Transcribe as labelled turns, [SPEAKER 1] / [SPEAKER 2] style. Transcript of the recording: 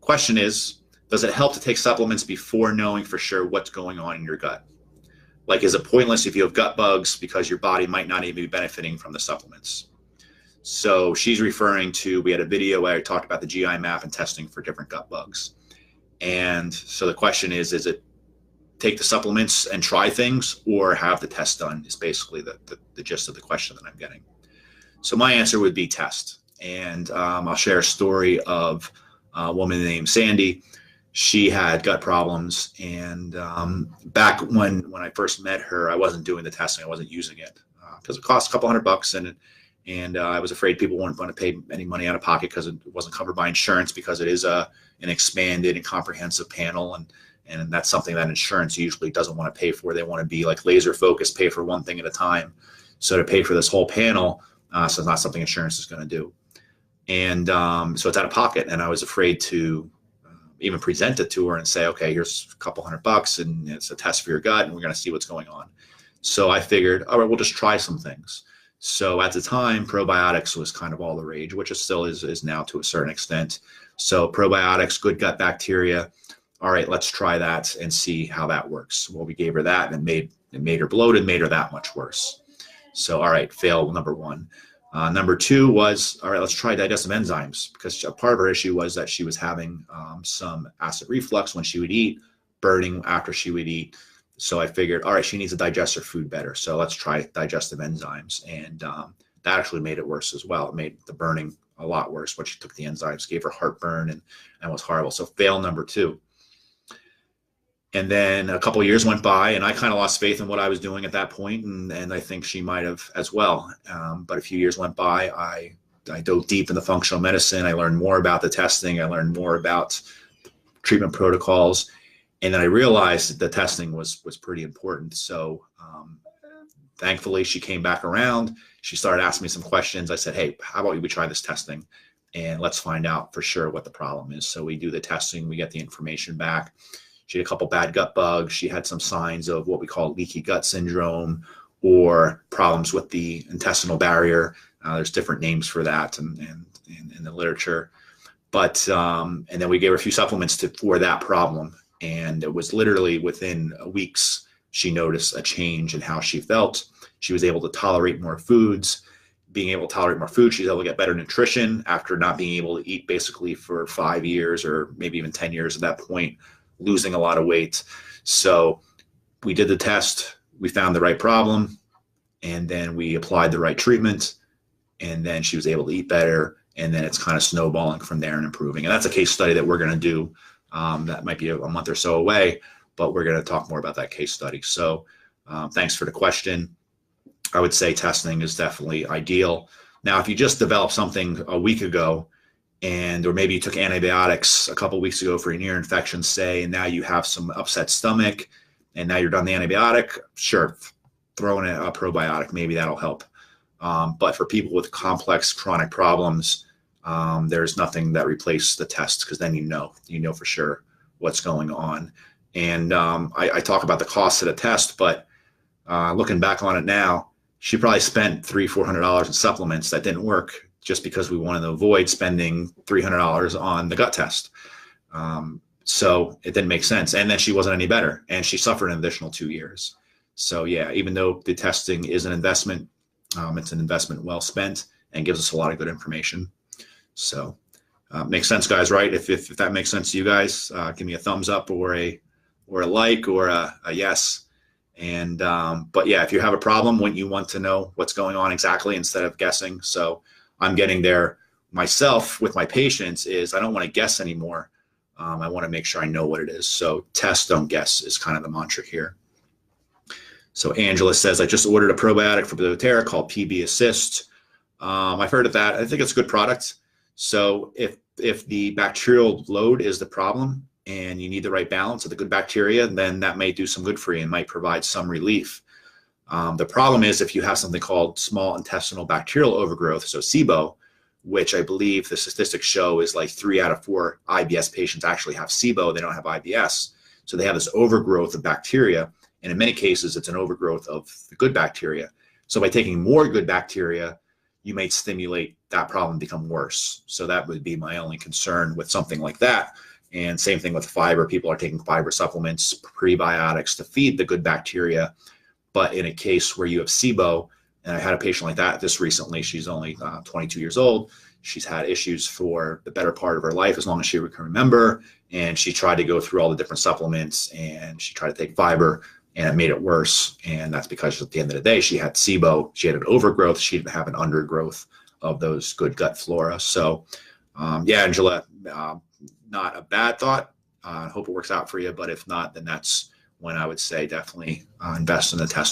[SPEAKER 1] question is, does it help to take supplements before knowing for sure what's going on in your gut? Like, is it pointless if you have gut bugs because your body might not even be benefiting from the supplements? So she's referring to, we had a video where I talked about the GI map and testing for different gut bugs. And so the question is it take the supplements and try things or have the test done is basically the gist of the question that I'm getting. So my answer would be test. And I'll share a story of a woman named Sandy. She had gut problems. And back when I first met her, I wasn't doing the testing. I wasn't using it because it cost a couple $100. And I was afraid people weren't going to pay any money out of pocket because it wasn't covered by insurance, because it is an expanded and comprehensive panel. And that's something that insurance usually doesn't want to pay for. They want to be like laser focused, pay for one thing at a time. So to pay for this whole panel, so it's not something insurance is going to do. And so it's out of pocket. And I was afraid to even present it to her and say, okay, here's a couple $100 and it's a test for your gut and we're going to see what's going on. So I figured, all right, we'll just try some things. So at the time, probiotics was kind of all the rage, which it still is now to a certain extent. So probiotics, good gut bacteria. All right, let's try that and see how that works. Well, we gave her that and it made her bloated, made her that much worse. So, all right, fail number one. Number two was, all right, let's try digestive enzymes, because a part of her issue was that she was having some acid reflux when she would eat, burning after she would eat. So I figured, all right, she needs to digest her food better. So let's try digestive enzymes. And that actually made it worse as well. It made the burning a lot worse when she took the enzymes, gave her heartburn, and was horrible. So fail number two. And then a couple of years went by, and I kind of lost faith in what I was doing at that point, and I think she might have as well. But a few years went by. I dove deep into functional medicine. I learned more about the testing. I learned more about treatment protocols. And then I realized that the testing was pretty important. So thankfully, she came back around. She started asking me some questions. I said, hey, how about we try this testing? And let's find out for sure what the problem is. So we do the testing. We get the information back. She had a couple bad gut bugs. She had some signs of what we call leaky gut syndrome or problems with the intestinal barrier. There's different names for that in the literature. But and then we gave her a few supplements for that problem. And it was literally within weeks, she noticed a change in how she felt. She was able to tolerate more foods. Being able to tolerate more food, she was able to get better nutrition after not being able to eat basically for 5 years or maybe even 10 years at that point, losing a lot of weight. So we did the test. We found the right problem. And then we applied the right treatment. And then she was able to eat better. And then it's kind of snowballing from there and improving. And that's a case study that we're going to do. That might be a month or so away, but we're going to talk more about that case study. So thanks for the question. I would say testing is definitely ideal. Now, if you just developed something a week ago, or maybe you took antibiotics a couple of weeks ago for an ear infection, say, and now you have some upset stomach, and now you're done the antibiotic, sure, throw in a probiotic, maybe that'll help. But for people with complex chronic problems, there's nothing that replaces the test, because then you know for sure what's going on. And I talk about the cost of the test, but looking back on it now, she probably spent $300-400 in supplements that didn't work just because we wanted to avoid spending $300 on the gut test. So it didn't make sense. And then she wasn't any better, and she suffered an additional 2 years. So yeah, even though the testing is an investment, it's an investment well spent and gives us a lot of good information. So makes sense, guys, right? If that makes sense to you guys, give me a thumbs up or a like or a yes. And but yeah, if you have a problem, when you want to know what's going on exactly instead of guessing. So I'm getting there myself with my patients is I don't want to guess anymore. I want to make sure I know what it is. So test, don't guess is kind of the mantra here. So Angela says, I just ordered a probiotic for doTERRA called PB Assist. I've heard of that. I think it's a good product. So if the bacterial load is the problem and you need the right balance of the good bacteria, then that may do some good for you and might provide some relief. The problem is if you have something called small intestinal bacterial overgrowth, so SIBO, which I believe the statistics show is like 3 out of 4 IBS patients actually have SIBO. They don't have IBS. So they have this overgrowth of bacteria. And in many cases, it's an overgrowth of the good bacteria. So by taking more good bacteria, you may stimulate that problem become worse. So that would be my only concern with something like that. And same thing with fiber. People are taking fiber supplements, prebiotics to feed the good bacteria. But in a case where you have SIBO, and I had a patient like that this recently, she's only 22 years old. She's had issues for the better part of her life, as long as she can remember. And she tried to go through all the different supplements, and she tried to take fiber, and it made it worse. And that's because at the end of the day, she had SIBO. She had an overgrowth. She didn't have an undergrowth of those good gut flora. So yeah, Angela, not a bad thought. I hope it works out for you. But if not, then that's when I would say definitely invest in the test.